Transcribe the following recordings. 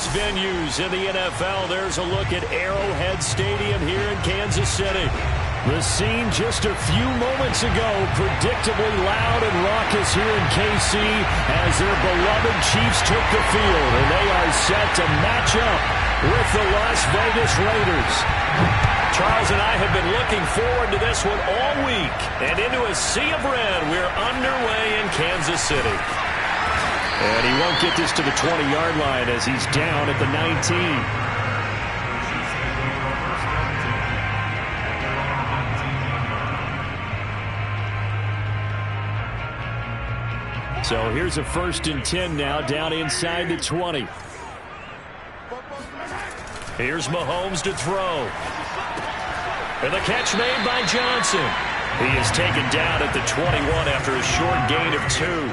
biggest venues in the NFL. There's a look at Arrowhead Stadium here in Kansas City. The scene just a few moments ago, predictably loud and raucous here in KC as their beloved Chiefs took the field, and they are set to match up with the Las Vegas Raiders. Charles and I have been looking forward to this one all week, and into a sea of red, we're underway in Kansas City. And he won't get this to the 20-yard line as he's down at the 19. So here's a 1st and 10 now, down inside the 20. Here's Mahomes to throw. And the catch made by Johnson. He is taken down at the 21 after a short gain of 2.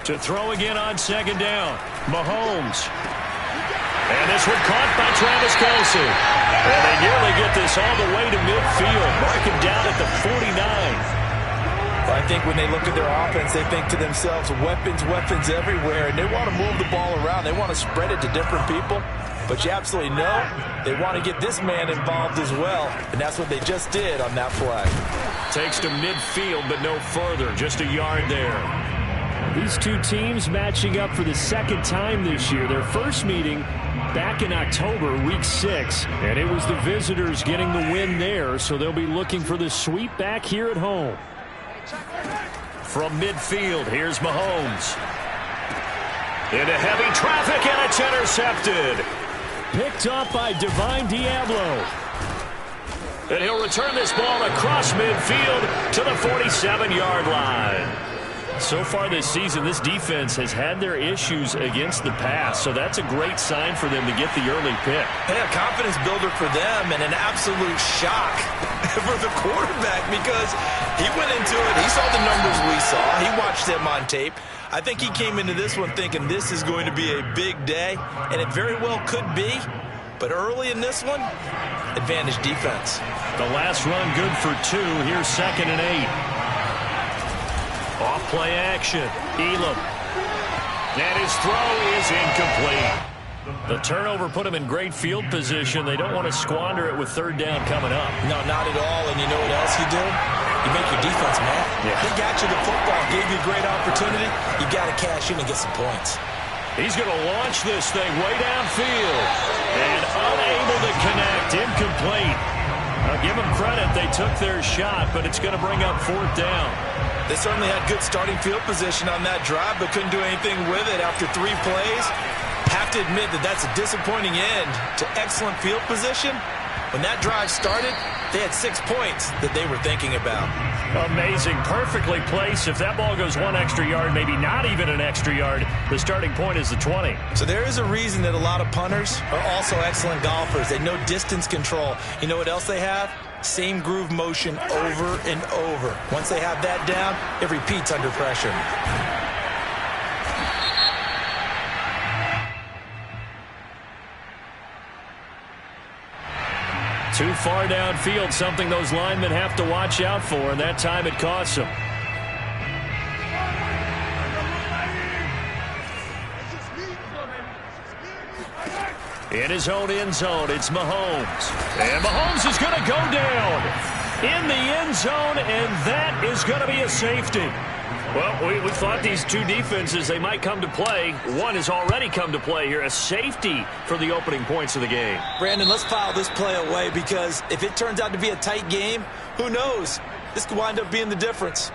To throw again on 2nd down. Mahomes. And this one caught by Travis Kelce. And they nearly get this all the way to midfield. Mark him down at the 49. Well, I think when they look at their offense, they think to themselves, weapons, weapons everywhere. And they want to move the ball around. They want to spread it to different people. But you absolutely know they want to get this man involved as well. And that's what they just did on that play. Takes to midfield, but no further. Just a yard there. These two teams matching up for the 2nd time this year. Their first meeting back in October, week 6. And it was the visitors getting the win there, so they'll be looking for the sweep back here at home. From midfield, here's Mahomes. Into heavy traffic, and it's intercepted. Picked up by Divine Diablo. And he'll return this ball across midfield to the 47-yard line. So far this season, this defense has had their issues against the pass, so that's a great sign for them to get the early pick. And a confidence builder for them and an absolute shock for the quarterback because he went into it. He saw the numbers we saw. He watched them on tape. I think he came into this one thinking this is going to be a big day, and it very well could be. But early in this one, advantage defense. The last run good for 2. Here's 2nd and 8. Off-play action. Elam. And his throw is incomplete. The turnover put him in great field position. They don't want to squander it with 3rd down coming up. No, not at all. And you know what else you do? You make your defense mad. Yeah. They got you the football, gave you a great opportunity. You got to cash in and get some points. He's going to launch this thing way downfield. And unable to connect. Incomplete. I'll give them credit. They took their shot, but it's going to bring up 4th down. They certainly had good starting field position on that drive, but couldn't do anything with it after 3 plays. Have to admit that that's a disappointing end to excellent field position. When that drive started, they had 6 points that they were thinking about. Amazing. Perfectly placed. If that ball goes 1 extra yard, maybe not even an extra yard, the starting point is the 20. So there is a reason that a lot of punters are also excellent golfers. They know distance control. You know what else they have? Same groove motion over and over. Once they have that down, it repeats under pressure. Too far downfield, something those linemen have to watch out for, and that time it costs them. In his own end zone, it's Mahomes. And Mahomes is going to go down in the end zone, and that is going to be a safety. Well, we thought these two defenses, they might come to play. One has already come to play here, a safety for the opening points of the game. Brandon, let's file this play away because if it turns out to be a tight game, who knows? This could wind up being the difference.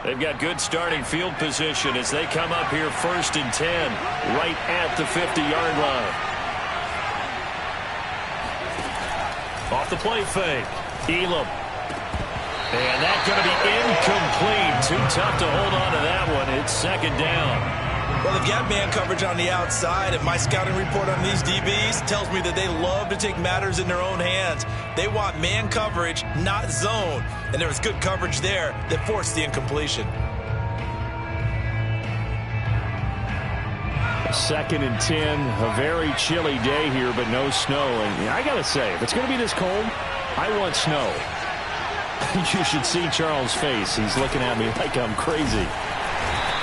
They've got good starting field position as they come up here 1st and 10, right at the 50-yard line. Off the play fake, Elam. And that's going to be incomplete. Too tough to hold on to that one. It's 2nd down. Well, they've got man coverage on the outside, and my scouting report on these DBs tells me that they love to take matters in their own hands. They want man coverage, not zone. And there was good coverage there that forced the incompletion. 2nd and 10, a very chilly day here, but no snow. And I got to say, if it's going to be this cold, I want snow. You should see Charles' face. He's looking at me like I'm crazy.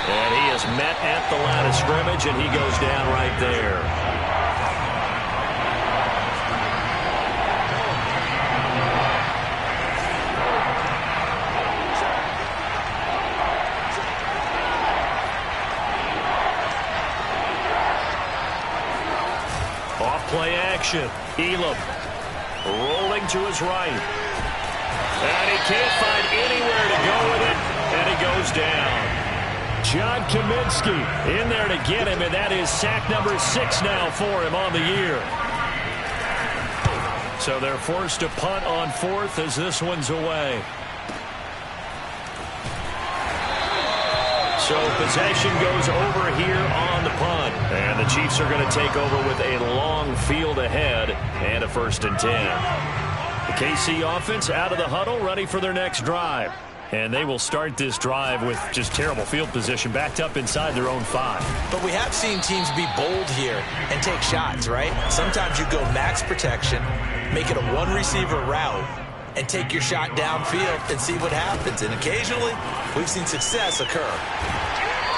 And he is met at the line of scrimmage, and he goes down right there. Off-play action. Elam rolling to his right. And he can't find anywhere to go with it, and he goes down. John Kaminsky in there to get him, and that is sack number 6 now for him on the year. So they're forced to punt on 4th as this one's away. So possession goes over here on the punt. And the Chiefs are going to take over with a long field ahead and a 1st and 10. The KC offense out of the huddle, ready for their next drive. And they will start this drive with just terrible field position, backed up inside their own 5. But we have seen teams be bold here and take shots, right? Sometimes you go max protection, make it a one-receiver route, and take your shot downfield and see what happens. And occasionally, we've seen success occur.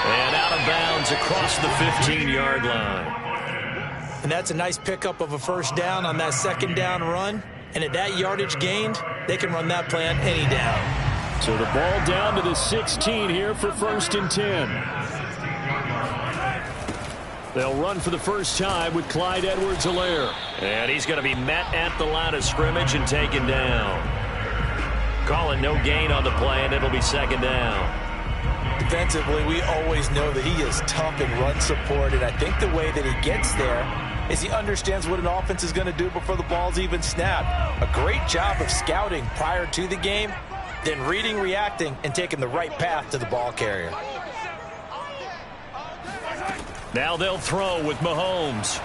And out of bounds across the 15-yard line. And that's a nice pickup of a 1st down on that 2nd down run. And at that yardage gained, they can run that play on any down. So the ball down to the 16 here for 1st and 10. They'll run for the first time with Clyde Edwards-Helaire. And he's going to be met at the line of scrimmage and taken down. Calling no gain on the play, and it'll be 2nd down. Defensively, we always know that he is tough in run support, and I think the way that he gets there is he understands what an offense is going to do before the ball's even snapped. A great job of scouting prior to the game, then reading, reacting, and taking the right path to the ball carrier. Now they'll throw with Mahomes.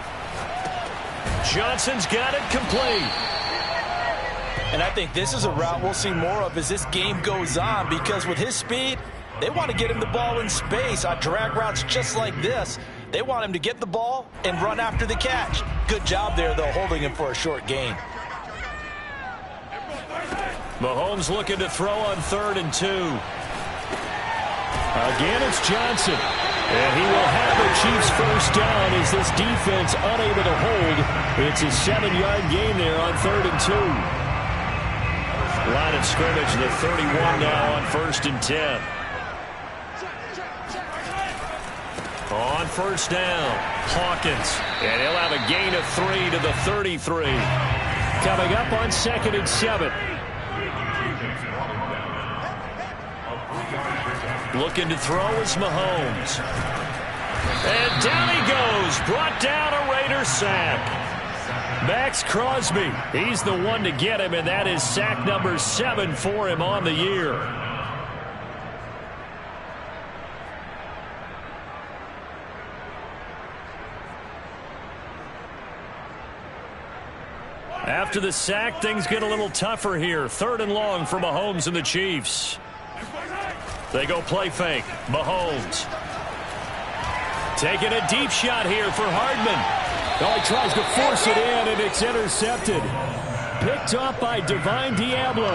Johnson's got it complete. And I think this is a route we'll see more of as this game goes on, because with his speed, they want to get him the ball in space on drag routes just like this. They want him to get the ball and run after the catch. Good job there, though, holding him for a short gain. Mahomes looking to throw on 3rd and 2. Again, it's Johnson. And he will have the Chiefs' first down as this defense unable to hold. It's a 7-yard gain there on 3rd and 2. Line of scrimmage, the 31 now on 1st and 10. On 1st down, Hawkins. And he'll have a gain of 3 to the 33. Coming up on 2nd and 7. Looking to throw is Mahomes. And down he goes. Brought down a Raider sack. Max Crosby. He's the one to get him, and that is sack number 7 for him on the year. After the sack, things get a little tougher here. 3rd and long for Mahomes and the Chiefs. They go play fake. Mahomes. Taking a deep shot here for Hardman. Oh, he tries to force it in, and it's intercepted. Picked up by Divine Diablo.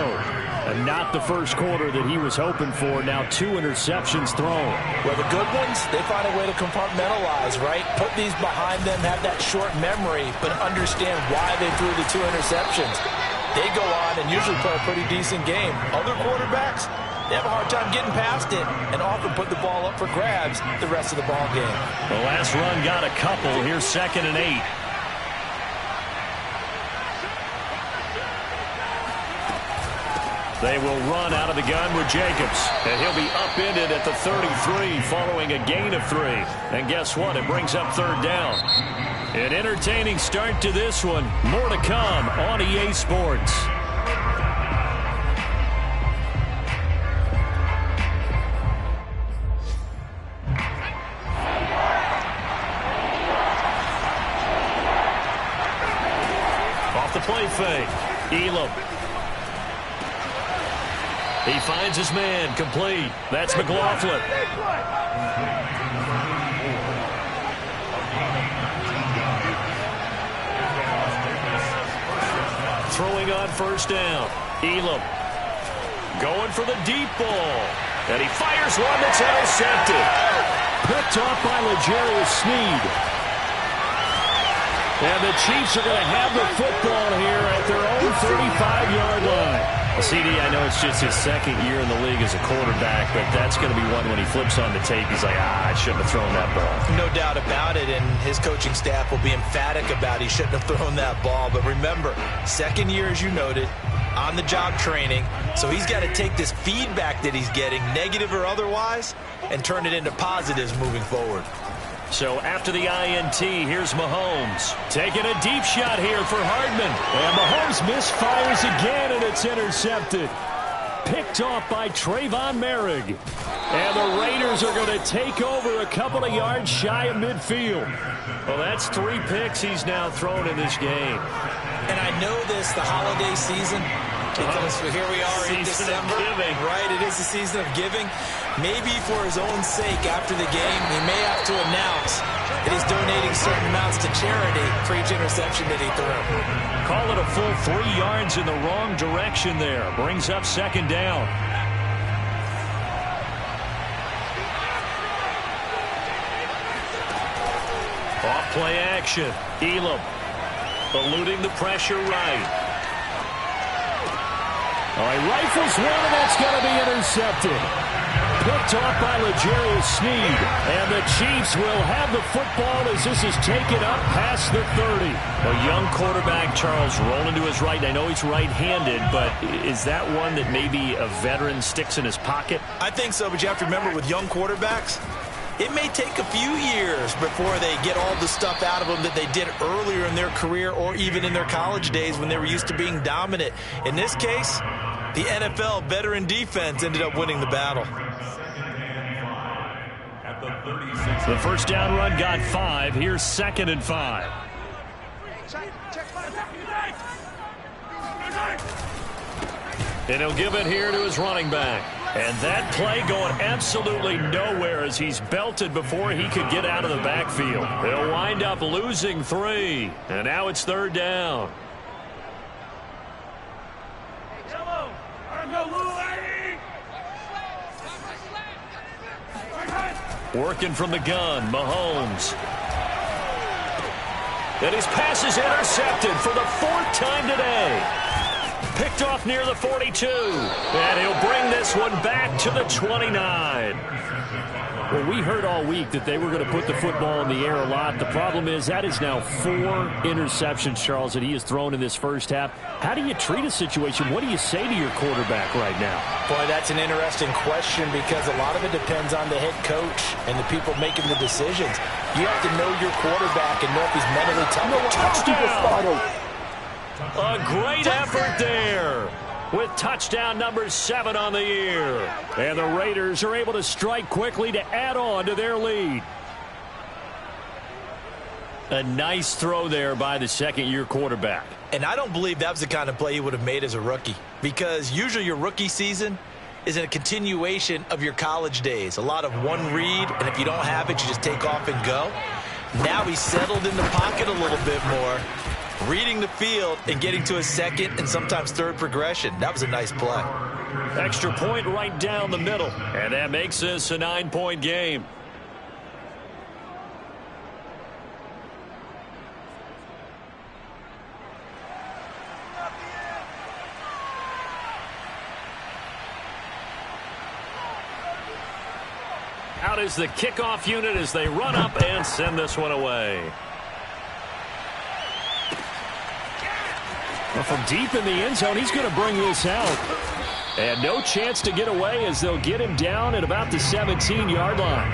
And not the first quarter that he was hoping for. Now 2 interceptions thrown. Well, the good ones, they find a way to compartmentalize, right? Put these behind them, have that short memory, but understand why they threw the 2 interceptions. They go on and usually play a pretty decent game. Other quarterbacks, they have a hard time getting past it and often put the ball up for grabs the rest of the ball game. The last run got a couple. Here's 2nd and 8. They will run out of the gun with Jacobs. And he'll be upended at the 33 following a gain of 3. And guess what? It brings up 3rd down. An entertaining start to this one. More to come on EA Sports. Off the play fake. Elam. He finds his man, complete. That's McLaughlin. Throwing on 1st down. Elam. Going for the deep ball. And he fires one that's intercepted. Picked off by L'Jarius Sneed. And the Chiefs are going to have the football here at their own 35-yard line. CD, I know it's just his second year in the league as a quarterback, but that's going to be one when he flips on the tape. He's like, I shouldn't have thrown that ball. No doubt about it, and his coaching staff will be emphatic about he shouldn't have thrown that ball. But remember, second year, as you noted, on-the-job training, so he's got to take this feedback that he's getting, negative or otherwise, and turn it into positives moving forward. So after the INT, here's Mahomes. Taking a deep shot here for Hardman. And Mahomes misfires again, and it's intercepted. Picked off by Trayvon Merrick. And the Raiders are going to take over a couple of yards shy of midfield. Well, that's 3 picks he's now thrown in this game. And I know this, the holiday season, because here we are in December. Right, it is the season of giving. Maybe for his own sake after the game, he may have to announce that he's donating certain amounts to charity for each interception that he threw. Call it a full 3 yards in the wrong direction there. Brings up second down. Off play action. Elam eluding the pressure right. All right, rifles one, and that's going to be intercepted. Picked off by L'Jarius Sneed. And the Chiefs will have the football as this is taken up past the 30. A young quarterback, Charles, rolling to his right. I know he's right-handed, but is that one that maybe a veteran sticks in his pocket? I think so, but you have to remember with young quarterbacks, it may take a few years before they get all the stuff out of them that they did earlier in their career or even in their college days when they were used to being dominant. In this case, the NFL veteran defense ended up winning the battle. The first down run got 5. Here's 2nd and 5. And he'll give it here to his running back. And that play going absolutely nowhere as he's belted before he could get out of the backfield. They'll wind up losing 3. And now it's 3rd down. Working from the gun, Mahomes. And his pass is intercepted for the 4th time today. Picked off near the 42. And he'll bring this one back to the 29. Well, we heard all week that they were going to put the football in the air a lot. The problem is that is now 4 interceptions, Charles, that he has thrown in this first half. How do you treat a situation? What do you say to your quarterback right now? Boy, that's an interesting question because a lot of it depends on the head coach and the people making the decisions. You have to know your quarterback and know if he's mentally tough. Touchdown! A great effort there with touchdown number 7 on the year. And the Raiders are able to strike quickly to add on to their lead. A nice throw there by the second-year quarterback. And I don't believe that was the kind of play he would have made as a rookie, because usually your rookie season is a continuation of your college days. A lot of one read, and if you don't have it, you just take off and go. Now he's settled in the pocket a little bit more, reading the field and getting to a second and sometimes third progression. That was a nice play. Extra point right down the middle. And that makes this a 9-point game. Out is the kickoff unit as they run up and send this one away. Well, from deep in the end zone, he's going to bring this out. And no chance to get away as they'll get him down at about the 17-yard line.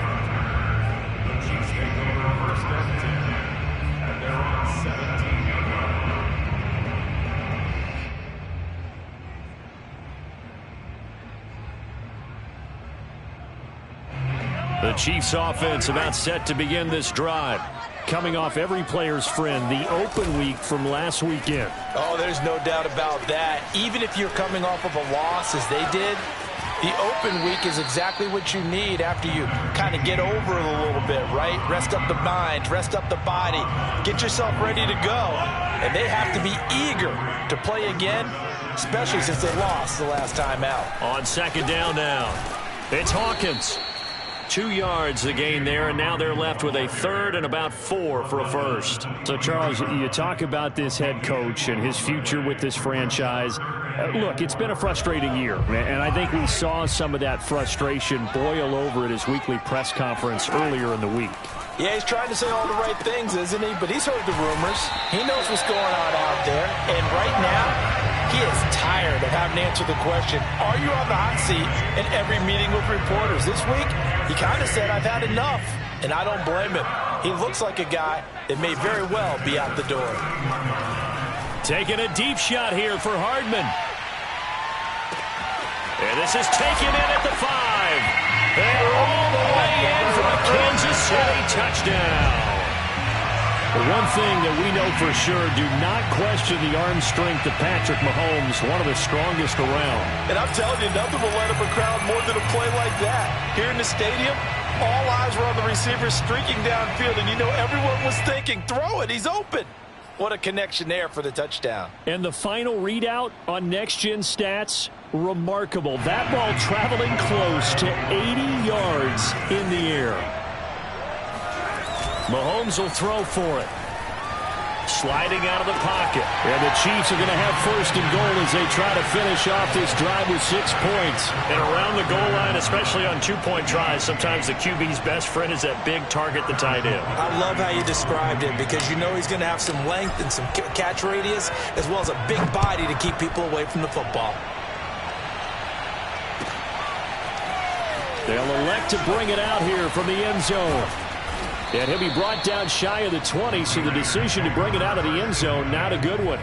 The Chiefs offense about set to begin this drive. Coming off every player's friend, the open week from last weekend. Oh, there's no doubt about that. Even if you're coming off of a loss as they did, the open week is exactly what you need after you kind of get over it a little bit, right? Rest up the mind, rest up the body, get yourself ready to go. And they have to be eager to play again especially since they lost the last time out. On second down now, it's Hawkins. 2 yards the gain there, and now they're left with a third and about 4 for a first. So, Charles, you talk about this head coach and his future with this franchise. Look, it's been a frustrating year, and I think we saw some of that frustration boil over at his weekly press conference earlier in the week. Yeah, he's trying to say all the right things, isn't he? But he's heard the rumors. He knows what's going on out there. And right now, he is tired of having to answer the question, are you on the hot seat in every meeting with reporters? This week, he kind of said, I've had enough. And I don't blame him. He looks like a guy that may very well be out the door. Taking a deep shot here for Hardman. And this is taken in at the 5. And all the way in for a Kansas City touchdown. One thing that we know for sure, do not question the arm strength of Patrick Mahomes, one of the strongest around. And I'm telling you, nothing will light up a crowd more than a play like that. Here in the stadium, all eyes were on the receiver streaking downfield, and you know everyone was thinking, throw it, he's open. What a connection there for the touchdown. And the final readout on Next Gen Stats, remarkable. That ball traveling close to 80 yards in the air. Mahomes will throw for it. Sliding out of the pocket. And the Chiefs are going to have first and goal as they try to finish off this drive with 6 points. And around the goal line, especially on two-point tries, sometimes the QB's best friend is that big target, the tight end. I love how you described it because you know he's going to have some length and some catch radius as well as a big body to keep people away from the football. They'll elect to bring it out here from the end zone. And he'll be brought down shy of the 20, so the decision to bring it out of the end zone, not a good one.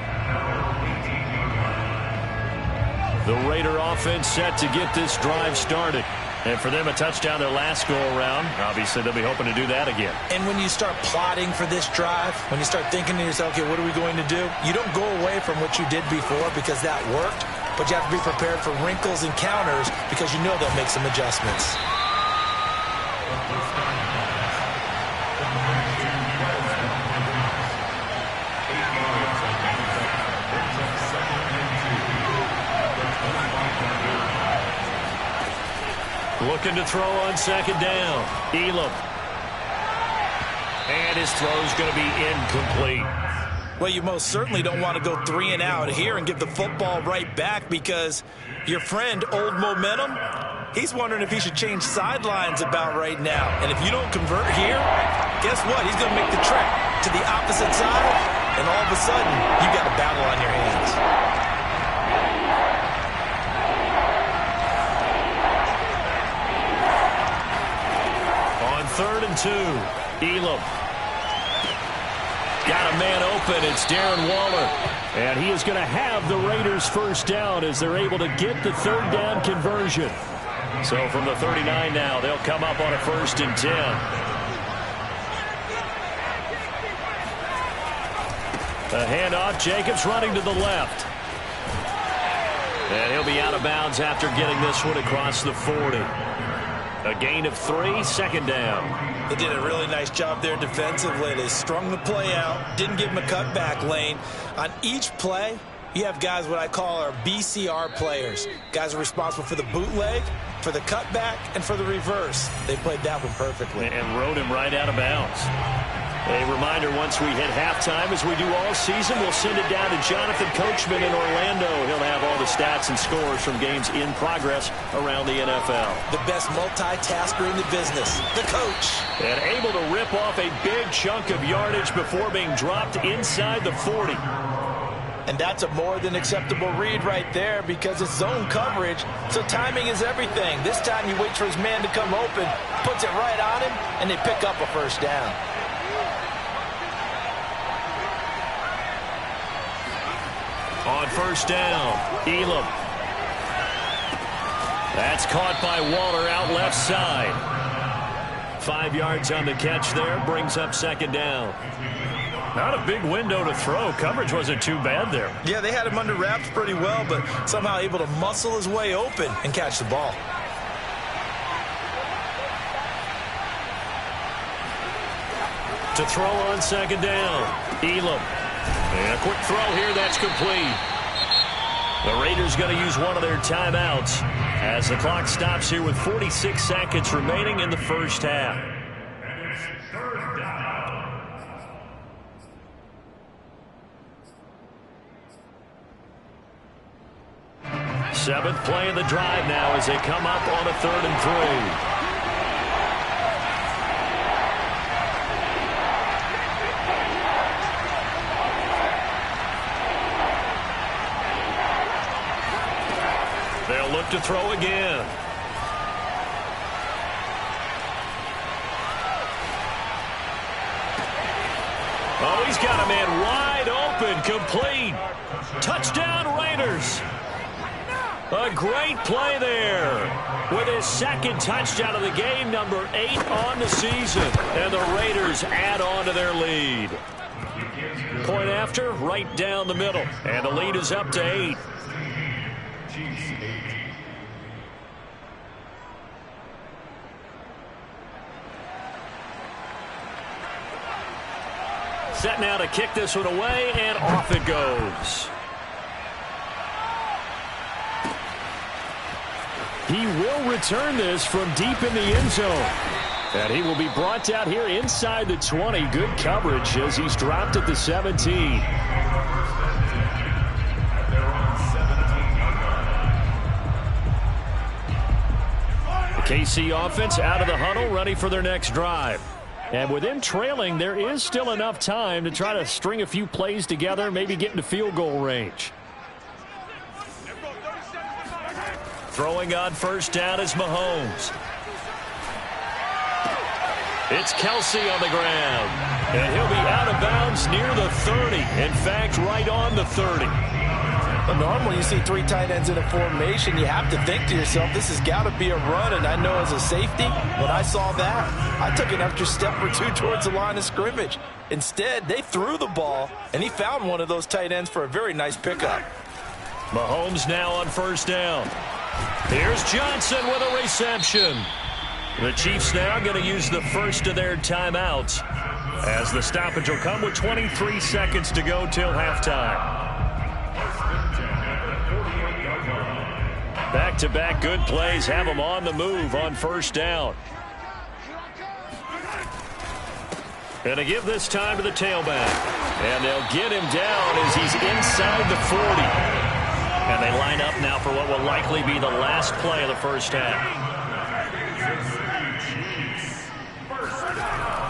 The Raider offense set to get this drive started. And for them, a touchdown their last go-around. Obviously, they'll be hoping to do that again. And when you start plotting for this drive, when you start thinking to yourself, okay, what are we going to do? You don't go away from what you did before because that worked, but you have to be prepared for wrinkles and counters because you know they'll make some adjustments. Looking to throw on second down. Elam. And his throw's going to be incomplete. Well, you most certainly don't want to go 3 and out here and give the football right back because your friend, Old Momentum, he's wondering if he should change sidelines about right now. And if you don't convert here, guess what? He's going to make the trek to the opposite side, and all of a sudden, you've got a battle on your hands. Third and 2. Elam. Got a man open. It's Darren Waller. And he is going to have the Raiders first down as they're able to get the third down conversion. So from the 39 now, they'll come up on a first and 10. A handoff. Jacobs running to the left. And he'll be out of bounds after getting this one across the 40. A gain of 3, second down. They did a really nice job there defensively. They strung the play out, didn't give him a cutback lane. On each play, you have guys what I call our BCR players. Guys are responsible for the bootleg, for the cutback, and for the reverse. They played that one perfectly. And rode him right out of bounds. A reminder, once we hit halftime, as we do all season, we'll send it down to Jonathan Coachman in Orlando. He'll have all the stats and scores from games in progress around the NFL. The best multitasker in the business, the coach. And able to rip off a big chunk of yardage before being dropped inside the 40. And that's a more than acceptable read right there because it's zone coverage, so timing is everything. This time he waits for his man to come open, puts it right on him, and they pick up a first down. On first down, Elam. That's caught by Waller out left side. 5 yards on the catch there, brings up second down. Not a big window to throw. Coverage wasn't too bad there. Yeah, they had him under wraps pretty well, but somehow able to muscle his way open and catch the ball. To throw on second down, Elam. And a quick throw here, that's complete. The Raiders going to use one of their timeouts as the clock stops here with 46 seconds remaining in the first half. Seventh play of the drive now as they come up on a 3rd and 3. They'll look to throw again. Oh, he's got a man wide open, complete. Touchdown, Raiders. A great play there with his second touchdown of the game, number 8 on the season. And the Raiders add on to their lead. Point after, right down the middle. And the lead is up to 8. Set now to kick this one away, and off it goes. He will return this from deep in the end zone. And he will be brought out here inside the 20. Good coverage as he's dropped at the 17. The KC offense out of the huddle, ready for their next drive. And with them trailing, there is still enough time to try to string a few plays together, maybe get into field goal range. Throwing on first down is Mahomes. It's Kelce on the ground. And he'll be out of bounds near the 30. In fact, right on the 30. But normally you see 3 tight ends in a formation, you have to think to yourself, this has got to be a run. And I know as a safety, when I saw that, I took an extra step or 2 towards the line of scrimmage. Instead, they threw the ball, and he found one of those tight ends for a very nice pickup. Mahomes now on first down. Here's Johnson with a reception. The Chiefs now going to use the first of their timeouts as the stoppage will come with 23 seconds to go till halftime. Back-to-back good plays have them on the move on first down. And to give this time to the tailback. And they'll get him down as he's inside the 40. And they line up now for what will likely be the last play of the first half.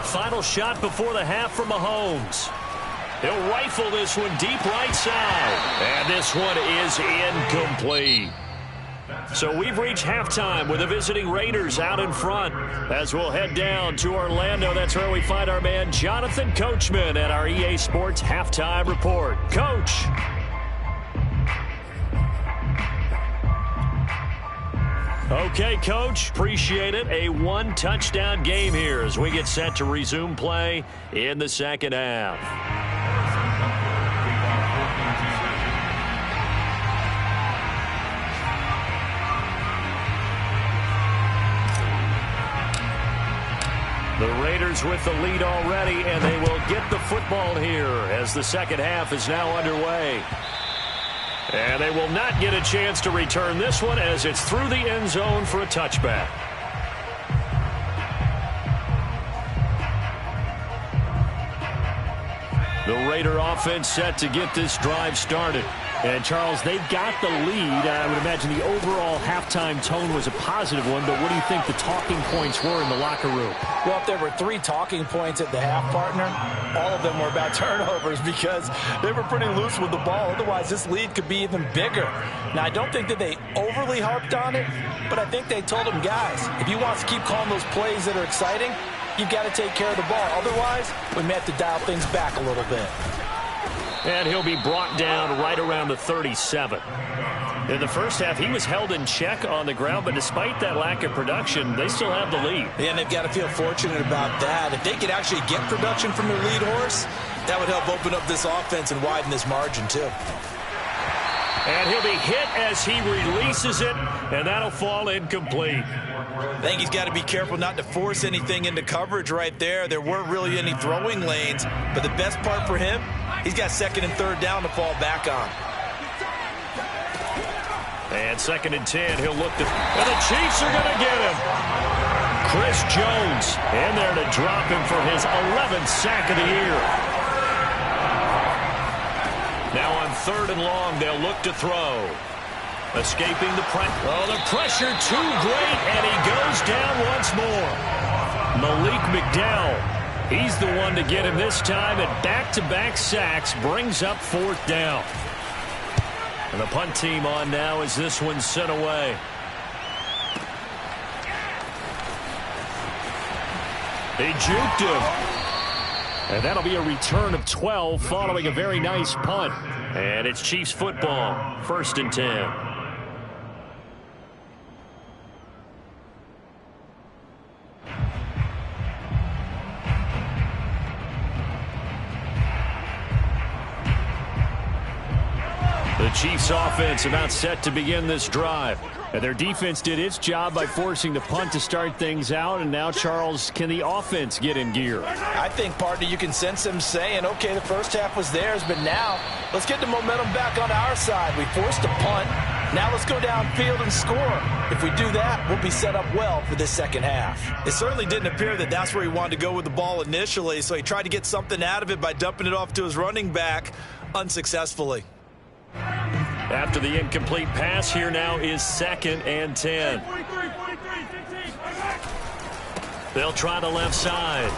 Final shot before the half from Mahomes. He'll rifle this one deep right side. And this one is incomplete. So we've reached halftime with the visiting Raiders out in front. As we'll head down to Orlando, that's where we find our man Jonathan Coachman at our EA Sports Halftime Report. Coach. Okay, Coach, appreciate it. A 1-touchdown game here as we get set to resume play in the second half. The Raiders with the lead already, and they will get the football here as the second half is now underway. And they will not get a chance to return this one as it's through the end zone for a touchback. The Raider offense set to get this drive started. And, Charles, they've got the lead. I would imagine the overall halftime tone was a positive one, but what do you think the talking points were in the locker room? Well, if there were 3 talking points at the half, partner, all of them were about turnovers because they were pretty loose with the ball. Otherwise, this lead could be even bigger. Now, I don't think that they overly harped on it, but I think they told them, guys, if you want to keep calling those plays that are exciting, you've got to take care of the ball. Otherwise, we may have to dial things back a little bit. And he'll be brought down right around the 37. In the first half, he was held in check on the ground, but despite that lack of production, they still have the lead. Yeah, and they've got to feel fortunate about that. If they could actually get production from their lead horse, that would help open up this offense and widen this margin, too. And he'll be hit as he releases it, and that'll fall incomplete. I think he's got to be careful not to force anything into coverage right there. There weren't really any throwing lanes, but the best part for him, he's got second and third down to fall back on. And 2nd and 10, he'll look to, and the Chiefs are going to get him. Chris Jones in there to drop him for his 11th sack of the year. Now on 3rd and long, they'll look to throw. Escaping the pressure. Oh, the pressure too great, and he goes down once more. Malik McDowell, he's the one to get him this time, and back-to-back sacks brings up 4th down. And the punt team on now as this one's sent away. They juked him. And that'll be a return of 12 following a very nice punt. And it's Chiefs football, 1st and 10. The Chiefs offense about set to begin this drive. And their defense did its job by forcing the punt to start things out. And now, Charles, can the offense get in gear? I think, partner, you can sense them saying, okay, the first half was theirs, but now let's get the momentum back on our side. We forced a punt. Now let's go downfield and score. If we do that, we'll be set up well for this second half. It certainly didn't appear that that's where he wanted to go with the ball initially, so he tried to get something out of it by dumping it off to his running back unsuccessfully. After the incomplete pass, here now is 2nd and 10. They'll try the left side.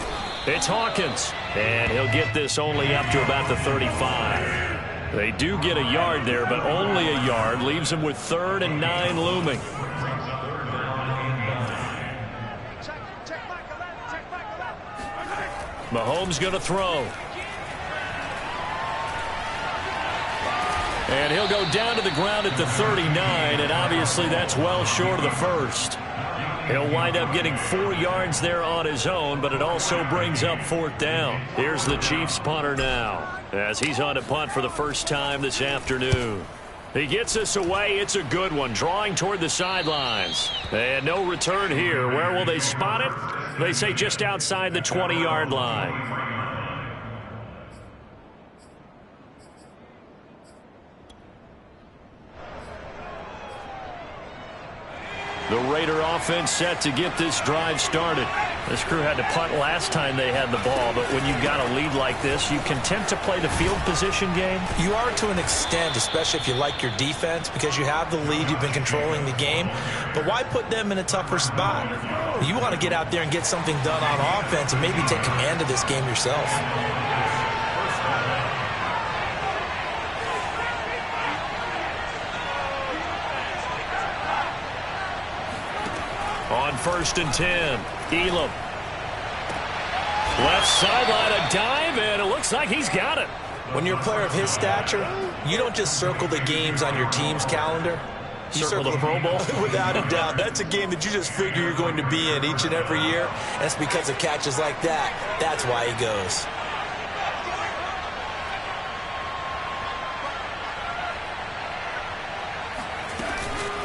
It's Hawkins, and he'll get this only up to about the 35. They do get a yard there, but only a yard. Leaves them with 3rd and 9 looming. Mahomes going to throw. And he'll go down to the ground at the 39, and obviously that's well short of the first. He'll wind up getting 4 yards there on his own, but it also brings up 4th down. Here's the Chiefs punter now, as he's on to punt for the first time this afternoon. He gets us away. It's a good one, drawing toward the sidelines. And no return here. Where will they spot it? They say just outside the 20-yard line. The Raider offense set to get this drive started. This crew had to punt last time they had the ball, but when you've got a lead like this, you content to play the field position game? You are to an extent, especially if you like your defense, because you have the lead, you've been controlling the game. But why put them in a tougher spot? You want to get out there and get something done on offense and maybe take command of this game yourself. On 1st and 10, Elam. Left sideline, a dive, and it looks like he's got it. When you're a player of his stature, you don't just circle the games on your team's calendar. You circle the Pro Bowl? Without a doubt. That's a game that you just figure you're going to be in each and every year. That's because of catches like that. That's why he goes.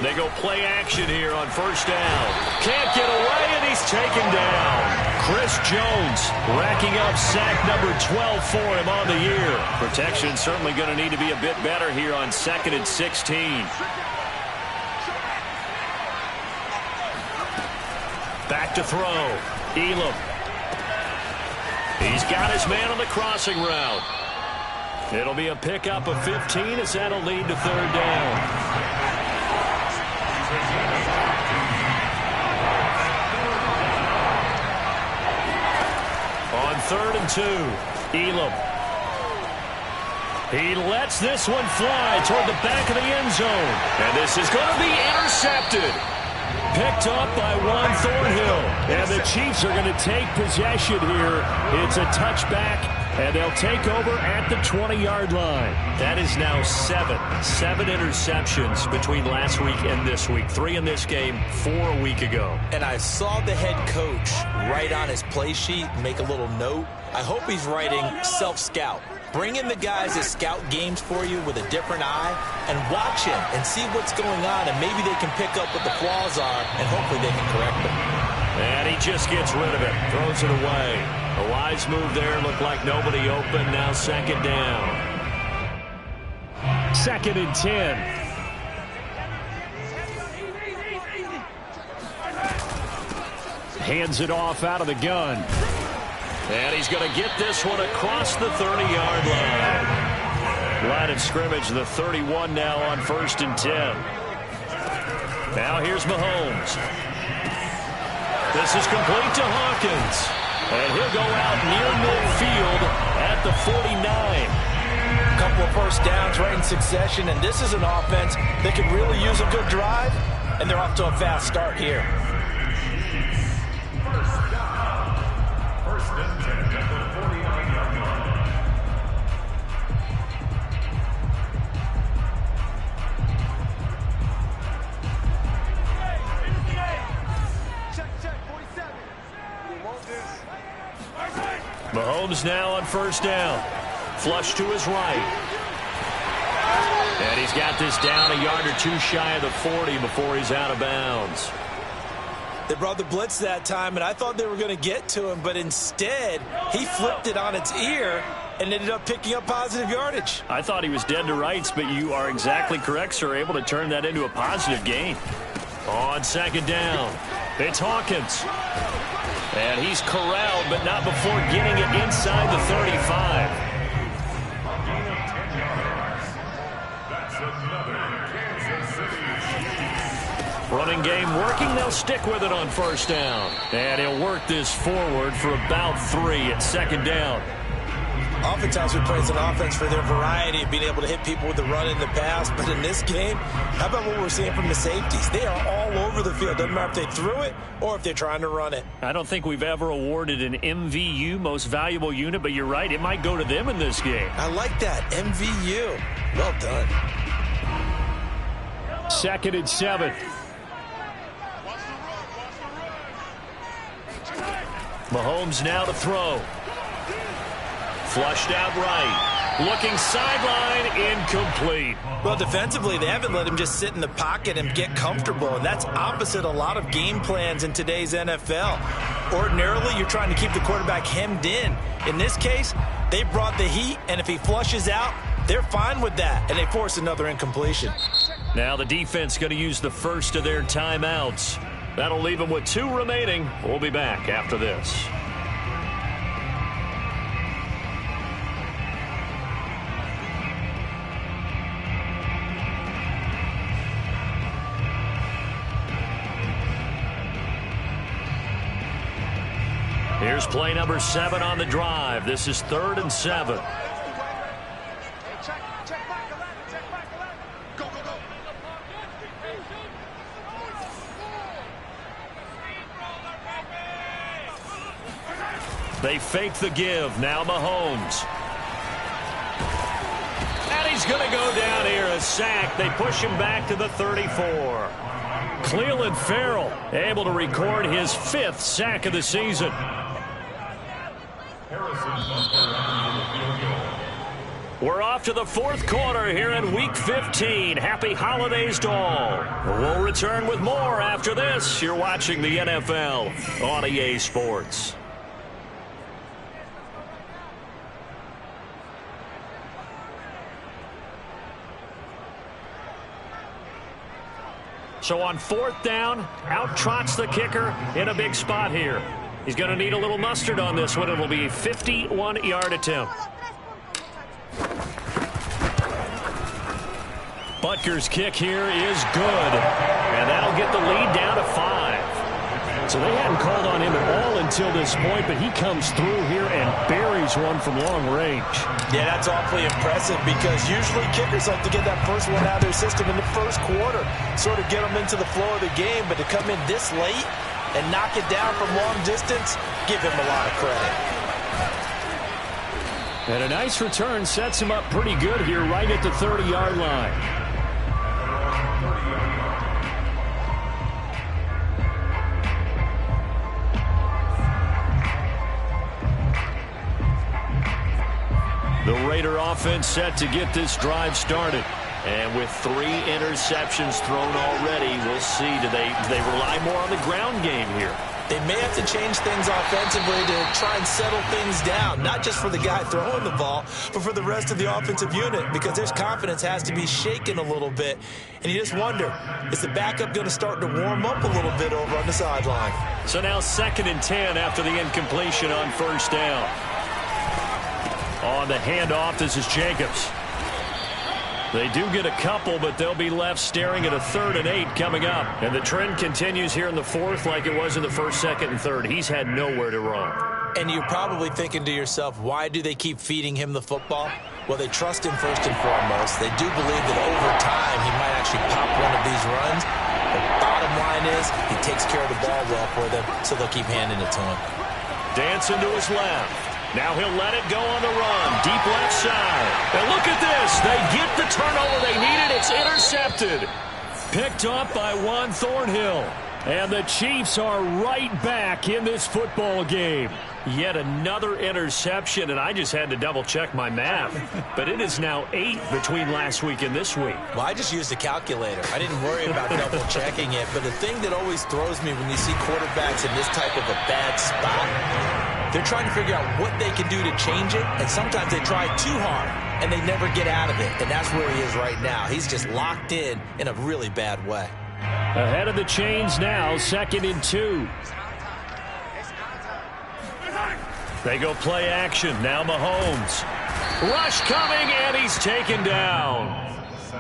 They go play action here on 1st down. Can't get away, and he's taken down. Chris Jones racking up sack number 12 for him on the year. Protection certainly going to need to be a bit better here on 2nd and 16. Back to throw. Elam. He's got his man on the crossing route. It'll be a pickup of 15 as that'll lead to 3rd down. On 3rd and 2, Elam. He lets this one fly toward the back of the end zone. And this is going to be intercepted. Picked up by Juan Thornhill. And the Chiefs are going to take possession here. It's a touchback, and they'll take over at the 20-yard line. That is now 7 interceptions between last week and this week. 3 in this game, 4 a week ago. And I saw the head coach write on his play sheet, make a little note. I hope he's writing self-scout. Bring in the guys that scout games for you with a different eye and watch him and see what's going on, and maybe they can pick up what the flaws are, and hopefully they can correct them. And he just gets rid of it, throws it away. A wise move there, looked like nobody open. Now 2nd down. 2nd and 10. Hands it off out of the gun. And he's going to get this one across the 30-yard line. Line of scrimmage, the 31 now on 1st and 10. Now here's Mahomes. This is complete to Hawkins. And he'll go out near midfield at the 49. A couple of first downs right in succession, and this is an offense that could really use a good drive, and they're off to a fast start here. Mahomes now on 1st down. Flush to his right. And he's got this down a yard or two shy of the 40 before he's out of bounds. They brought the blitz that time, and I thought they were going to get to him, but instead, he flipped it on its ear and ended up picking up positive yardage. I thought he was dead to rights, but you are exactly correct, sir. Able to turn that into a positive gain. On 2nd down, it's Hawkins. And he's corralled, but not before getting it inside the 35. Running game working. They'll stick with it on 1st down. And he'll work this forward for about 3 at 2nd down. Oftentimes we praise an offense for their variety of being able to hit people with the run in the pass. But in this game, how about what we're seeing from the safeties? They are all over the field. Doesn't matter if they threw it or if they're trying to run it. I don't think we've ever awarded an MVU, most valuable unit, but you're right. It might go to them in this game. I like that. MVU. Well done. 2nd and 7. Mahomes now to throw. Flushed out right. Looking sideline, incomplete. Well, defensively, they haven't let him just sit in the pocket and get comfortable, and that's opposite a lot of game plans in today's NFL. Ordinarily, you're trying to keep the quarterback hemmed in. In this case, they brought the heat, and if he flushes out, they're fine with that, and they force another incompletion. Now the defense going to use the first of their timeouts. That'll leave them with 2 remaining. We'll be back after this. Here's play number 7 on the drive. This is 3rd and 7. They fake the give. Now Mahomes. And he's going to go down here. A sack. They push him back to the 34. Clelin Ferrell able to record his 5th sack of the season. We're off to the 4th quarter here in Week 15. Happy holidays to all. We'll return with more after this. You're watching the NFL on EA Sports. So on 4th down, out trots the kicker in a big spot here. He's going to need a little mustard on this one. It'll be a 51-yard attempt. Butker's kick here is good. And that'll get the lead down to 5. So they hadn't called on him at all until this point, but he comes through here and buries one from long range. Yeah, that's awfully impressive because usually kickers like to get that first one out of their system in the 1st quarter, sort of get them into the flow of the game, but to come in this late and knock it down from long distance, give him a lot of credit. And a nice return sets him up pretty good here right at the 30-yard line. The Raider offense set to get this drive started. And with 3 interceptions thrown already, we'll see. Do they rely more on the ground game here? They may have to change things offensively to try and settle things down, not just for the guy throwing the ball, but for the rest of the offensive unit, because their confidence has to be shaken a little bit. And you just wonder, is the backup going to start to warm up a little bit over on the sideline? So now 2nd and 10 after the incompletion on first down. On the handoff, this is Jacobs. They do get a couple, but they'll be left staring at a 3rd and 8 coming up. And the trend continues here in the 4th like it was in the 1st, 2nd, and 3rd. He's had nowhere to run. And you're probably thinking to yourself, why do they keep feeding him the football? Well, they trust him first and foremost. They do believe that over time he might actually pop one of these runs. The bottom line is he takes care of the ball well for them, so they'll keep handing it to him. Dancing to his left. Now he'll let it go on the run. Deep left side. And look at this. They get the turnover they needed. It's intercepted. Picked up by Juan Thornhill. And the Chiefs are right back in this football game. Yet another interception, and I just had to double-check my math. But it is now 8 between last week and this week. Well, I just used a calculator. I didn't worry about double-checking it. But the thing that always throws me when you see quarterbacks in this type of a bad spot, they're trying to figure out what they can do to change it, and sometimes they try too hard, and they never get out of it. And that's where he is right now. He's just locked in a really bad way. Ahead of the chains now, 2nd and 2. They go play action. Now Mahomes. Rush coming, and he's taken down.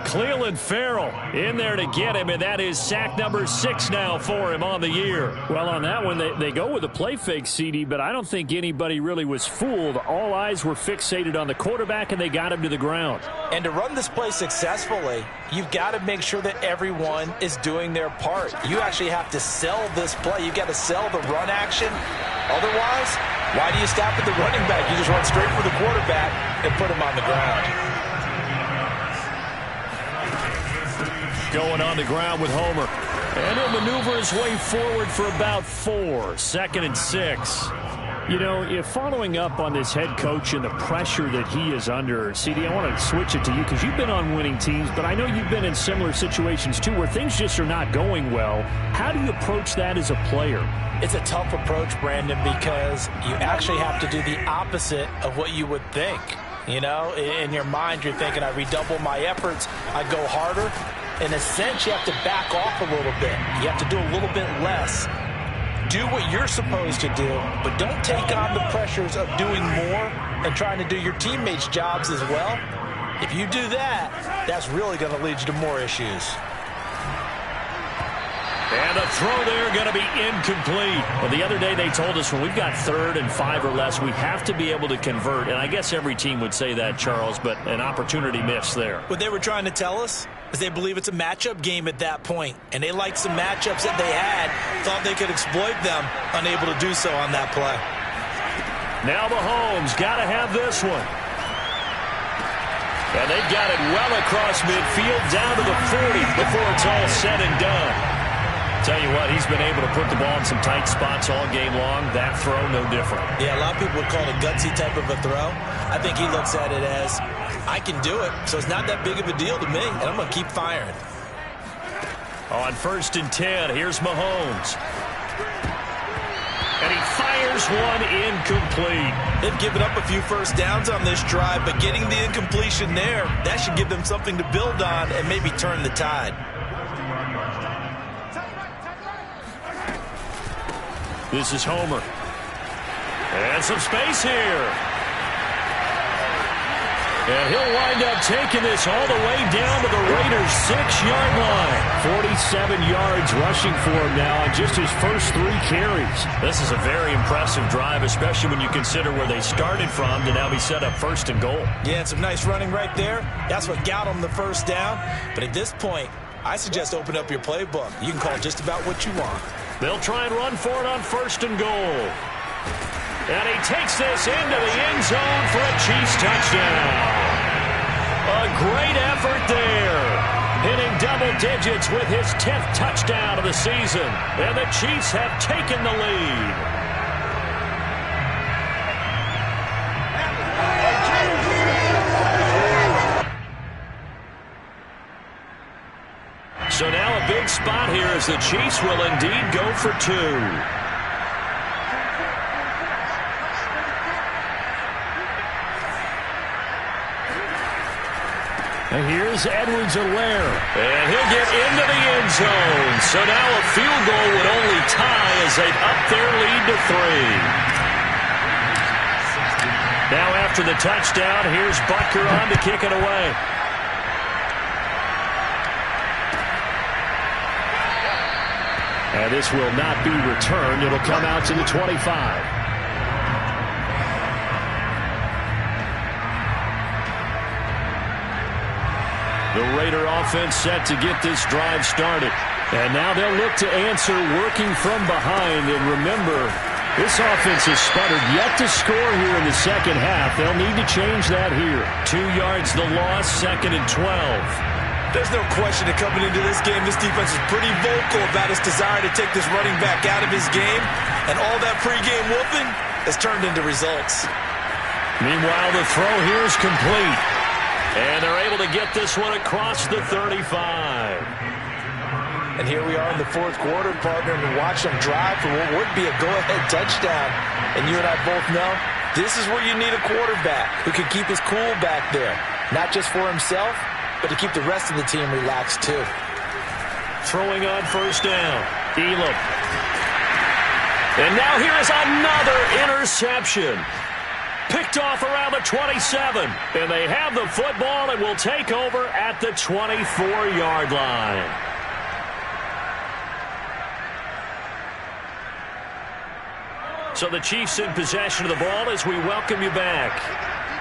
Clelin Ferrell in there to get him, and that is sack number 6 now for him on the year. Well, on that one, they go with a play fake, CD, but I don't think anybody really was fooled. All eyes were fixated on the quarterback, and they got him to the ground. And to run this play successfully, you've got to make sure that everyone is doing their part. You actually have to sell this play. You've got to sell the run action. Otherwise, why do you stop at the running back? You just run straight for the quarterback and put him on the ground. Going on the ground with Homer. And he'll maneuver his way forward for about 4. 2nd and 6. You know, if following up on this head coach and the pressure that he is under, CD, I want to switch it to you because you've been on winning teams, but I know you've been in similar situations too where things just are not going well. How do you approach that as a player? It's a tough approach, Brandon, because you actually have to do the opposite of what you would think. You know, in your mind, you're thinking, I redouble my efforts, I go harder. In a sense, you have to back off a little bit. You have to do a little bit less. Do what you're supposed to do, but don't take on the pressures of doing more and trying to do your teammates' jobs as well. If you do that, that's really going to lead you to more issues. And a throw there going to be incomplete. Well, the other day they told us when we've got 3rd and 5 or less, we have to be able to convert. And I guess every team would say that, Charles, but an opportunity missed there. What they were trying to tell us is they believe it's a matchup game at that point. And they liked some matchups that they had, thought they could exploit them, unable to do so on that play. Now Mahomes got to have this one. And they've got it well across midfield down to the 40 before it's all said and done. Tell you what, he's been able to put the ball in some tight spots all game long. That throw, no different. Yeah, a lot of people would call it a gutsy type of a throw. I think he looks at it as, I can do it, so it's not that big of a deal to me, and I'm going to keep firing. On 1st and 10, here's Mahomes. And he fires one incomplete. They've given up a few first downs on this drive, but getting the incompletion there, that should give them something to build on and maybe turn the tide. This is Homer. And some space here. And he'll wind up taking this all the way down to the Raiders' 6-yard line. 47 yards rushing for him now on just his first 3 carries. This is a very impressive drive, especially when you consider where they started from to now be set up 1st and goal. Yeah, and some nice running right there. That's what got them the first down. But at this point, I suggest open up your playbook. You can call just about what you want. They'll try and run for it on 1st and goal. And he takes this into the end zone for a Chiefs touchdown. A great effort there. Hitting double digits with his 10th touchdown of the season. And the Chiefs have taken the lead. So now a big spot here as the Chiefs will indeed go for 2. And here's Edwards-Helaire. And he'll get into the end zone. So now a field goal would only tie as they've upped their lead to 3. Now after the touchdown, here's Butker on to kick it away. And this will not be returned. It'll come out to the 25. The Raider offense set to get this drive started. And now they'll look to answer working from behind. And remember, this offense has sputtered yet to score here in the second half. They'll need to change that here. 2 yards the loss, 2nd and 12. There's no question that coming into this game, this defense is pretty vocal about its desire to take this running back out of his game. And all that pregame whooping has turned into results. Meanwhile, the throw here is complete. And they're able to get this one across the 35. And here we are in the fourth quarter, partner, and watch them drive for what would be a go-ahead touchdown. And you and I both know this is where you need a quarterback who can keep his cool back there. Not just for himself, but to keep the rest of the team relaxed, too. Throwing on first down. Elam. And now here is another interception. Picked off around the 27. And they have the football and will take over at the 24-yard line. So the Chiefs in possession of the ball as we welcome you back.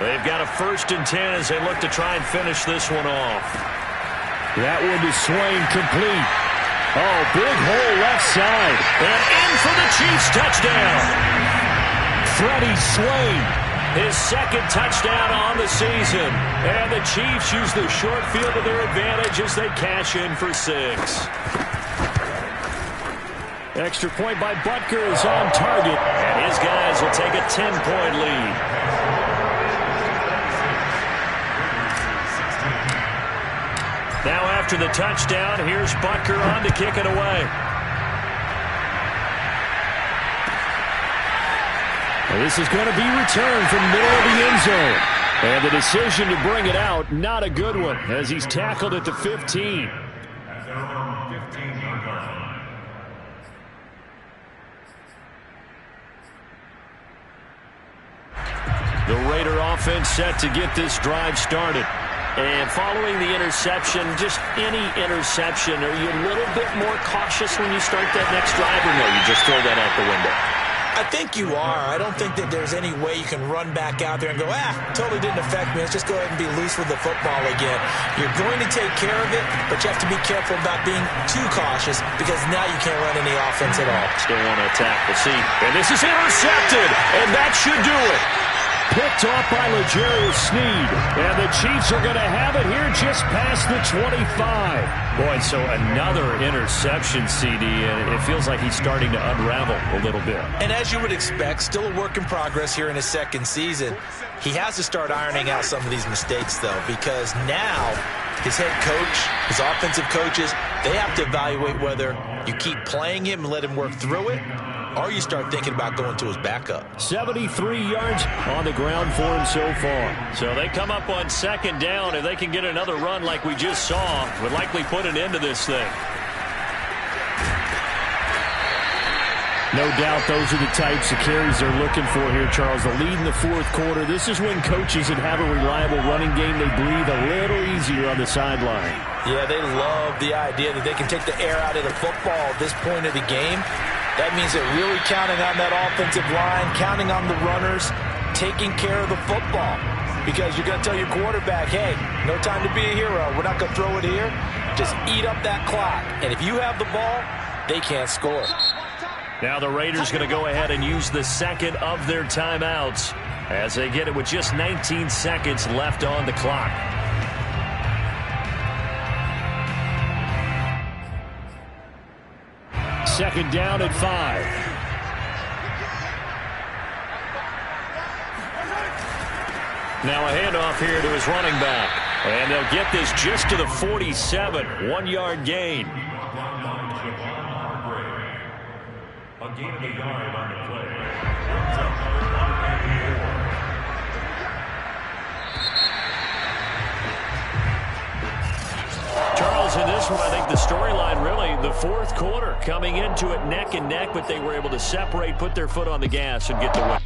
They've got a 1st and 10 as they look to try and finish this one off. That one to Swain, complete. Oh, big hole left side. And in for the Chiefs touchdown. Freddie Swain. His 2nd touchdown on the season. And the Chiefs use the short field to their advantage as they cash in for 6. Extra point by Butker is on target. And his guys will take a 10-point lead. Now after the touchdown, here's Butker on to kick it away. Well, this is going to be returned from the middle of the end zone. And the decision to bring it out, not a good one, as he's tackled at the 15. The Raider offense set to get this drive started. And following the interception, just any interception, are you a little bit more cautious when you start that next drive, or no, you just throw that out the window? I think you are. I don't think that there's any way you can run back out there and go, totally didn't affect me. Let's just go ahead and be loose with the football again. You're going to take care of it, but you have to be careful about being too cautious because now you can't run any offense at all. Still want to attack. We'll see. And this is intercepted, and that should do it. Picked off by L'Jarius Sneed. And the Chiefs are going to have it here just past the 25. Boy, so another interception, CD, and it feels like he's starting to unravel a little bit. And as you would expect, still a work in progress here in his 2nd season. He has to start ironing out some of these mistakes, though, because now his head coach, his offensive coaches, they have to evaluate whether you keep playing him and let him work through it, or you start thinking about going to his backup. 73 yards on the ground for him so far. So they come up on 2nd down. If they can get another run like we just saw, would likely put an end to this thing. No doubt those are the types of carries they're looking for here, Charles. The lead in the fourth quarter. This is when coaches that have a reliable running game, they breathe a little easier on the sideline. Yeah, they love the idea that they can take the air out of the football at this point of the game. That means they're really counting on that offensive line, counting on the runners, taking care of the football. Because you're going to tell your quarterback, hey, no time to be a hero. We're not going to throw it here. Just eat up that clock. And if you have the ball, they can't score. Now the Raiders going to go ahead and use the 2nd of their timeouts as they get it with just 19 seconds left on the clock. Second down at 5. Now a handoff here to his running back. And they'll get this just to the 47. 1-yard gain. A gain of a yard on the play. Because in this one, I think the storyline really, the fourth quarter, coming into it neck and neck, but they were able to separate, put their foot on the gas, and get the win.